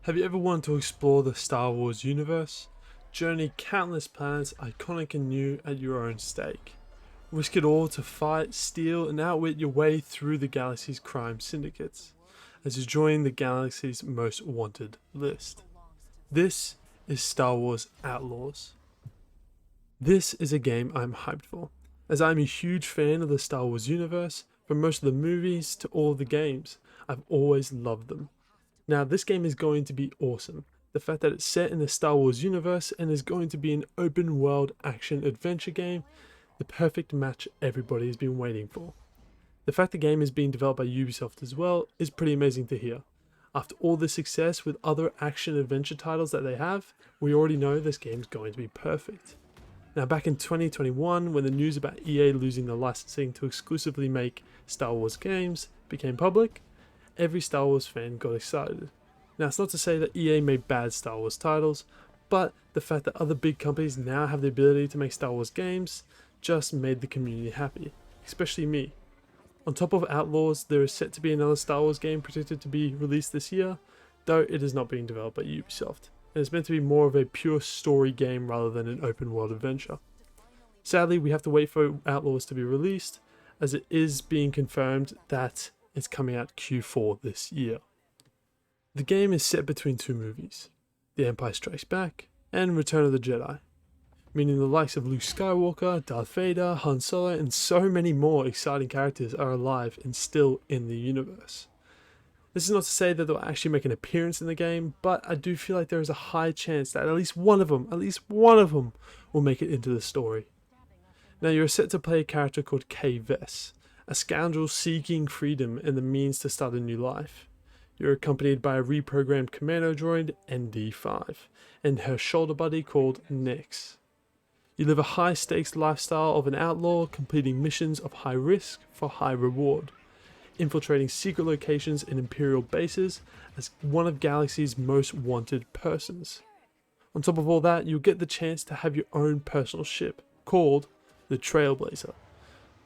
Have you ever wanted to explore the Star Wars universe? Journey countless planets, iconic and new, at your own stake. Risk it all to fight, steal, and outwit your way through the galaxy's crime syndicates as you join the galaxy's most wanted list. This is Star Wars Outlaws. This is a game I'm hyped for, as I'm a huge fan of the Star Wars universe. From most of the movies to all of the games, I've always loved them. Now, this game is going to be awesome. The fact that it's set in the Star Wars universe and is going to be an open world action adventure game, the perfect match everybody has been waiting for. The fact the game is being developed by Ubisoft as well is pretty amazing to hear. After all the success with other action adventure titles that they have, we already know this game's going to be perfect. Now, back in 2021, when the news about EA losing the licensing to exclusively make Star Wars games became public, every Star Wars fan got excited. Now, it's not to say that EA made bad Star Wars titles, but the fact that other big companies now have the ability to make Star Wars games just made the community happy, especially me. On top of Outlaws, there is set to be another Star Wars game predicted to be released this year, though it is not being developed by Ubisoft, and it's meant to be more of a pure story game rather than an open world adventure. Sadly, we have to wait for Outlaws to be released, as it is being confirmed that it's coming out Q4 this year. The game is set between two movies, The Empire Strikes Back and Return of the Jedi, meaning the likes of Luke Skywalker, Darth Vader, Han Solo, and so many more exciting characters are alive and still in the universe. This is not to say that they'll actually make an appearance in the game, but I do feel like there is a high chance that at least one of them will make it into the story. Now, you're set to play a character called Kay Vess, a scoundrel seeking freedom and the means to start a new life. You're accompanied by a reprogrammed commando droid, ND5, and her shoulder buddy called Nix. You live a high-stakes lifestyle of an outlaw, completing missions of high risk for high reward, infiltrating secret locations and Imperial bases as one of Galaxy's most wanted persons. On top of all that, you'll get the chance to have your own personal ship, called the Trailblazer,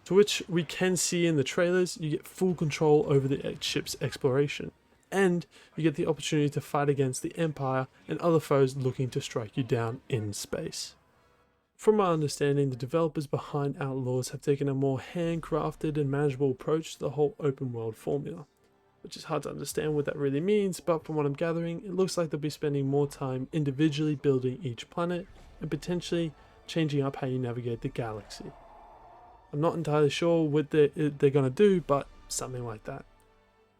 to which we can see in the trailers you get full control over the ship's exploration, and you get the opportunity to fight against the Empire and other foes looking to strike you down in space. From my understanding, the developers behind Outlaws have taken a more handcrafted and manageable approach to the whole open world formula, which is hard to understand what that really means, but from what I'm gathering, it looks like they'll be spending more time individually building each planet and potentially changing up how you navigate the galaxy. I'm not entirely sure what they're going to do, but something like that.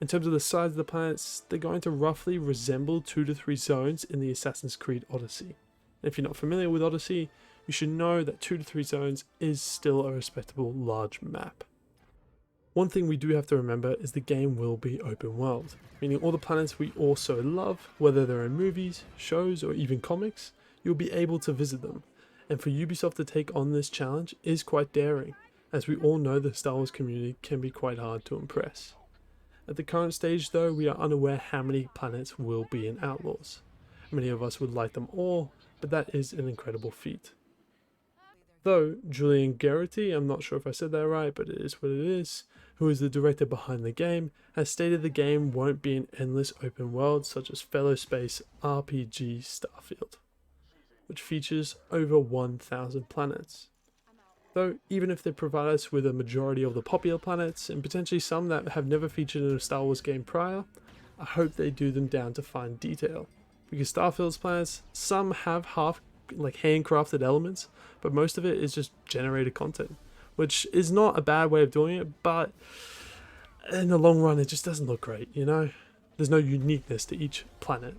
In terms of the size of the planets, they're going to roughly resemble 2 to 3 zones in the Assassin's Creed Odyssey. And if you're not familiar with Odyssey, you should know that 2 to 3 zones is still a respectable large map. One thing we do have to remember is the game will be open world, meaning all the planets we also love, whether they're in movies, shows, or even comics, you'll be able to visit them. And for Ubisoft to take on this challenge is quite daring, as we all know the Star Wars community can be quite hard to impress. At the current stage though, we are unaware how many planets will be in Outlaws. Many of us would like them all, but that is an incredible feat. Though Julian Garrity, I'm not sure if I said that right, but it is what it is, who is the director behind the game, has stated the game won't be an endless open world such as fellow space RPG Starfield, which features over 1,000 planets. Though, even if they provide us with a majority of the popular planets, and potentially some that have never featured in a Star Wars game prior, I hope they do them down to fine detail, because Starfield's planets, some have handcrafted elements, but most of it is just generated content, which is not a bad way of doing it, but in the long run it just doesn't look great, you know? There's no uniqueness to each planet.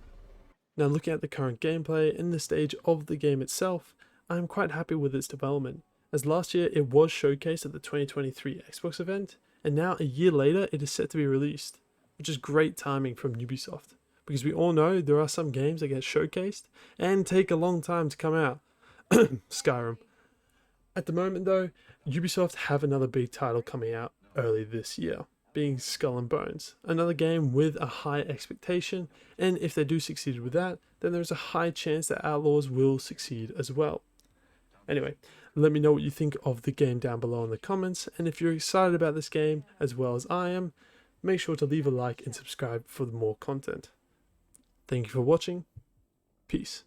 Now, looking at the current gameplay and the stage of the game itself, I am quite happy with its development, as last year it was showcased at the 2023 Xbox event, and now a year later it is set to be released, which is great timing from Ubisoft, because we all know there are some games that get showcased and take a long time to come out. Skyrim. At the moment though, Ubisoft have another big title coming out early this year, being Skull and Bones, another game with a high expectation, and if they do succeed with that, then there's a high chance that Outlaws will succeed as well. Anyway, let me know what you think of the game down below in the comments, and if you're excited about this game as well as I am, make sure to leave a like and subscribe for more content. Thank you for watching. Peace.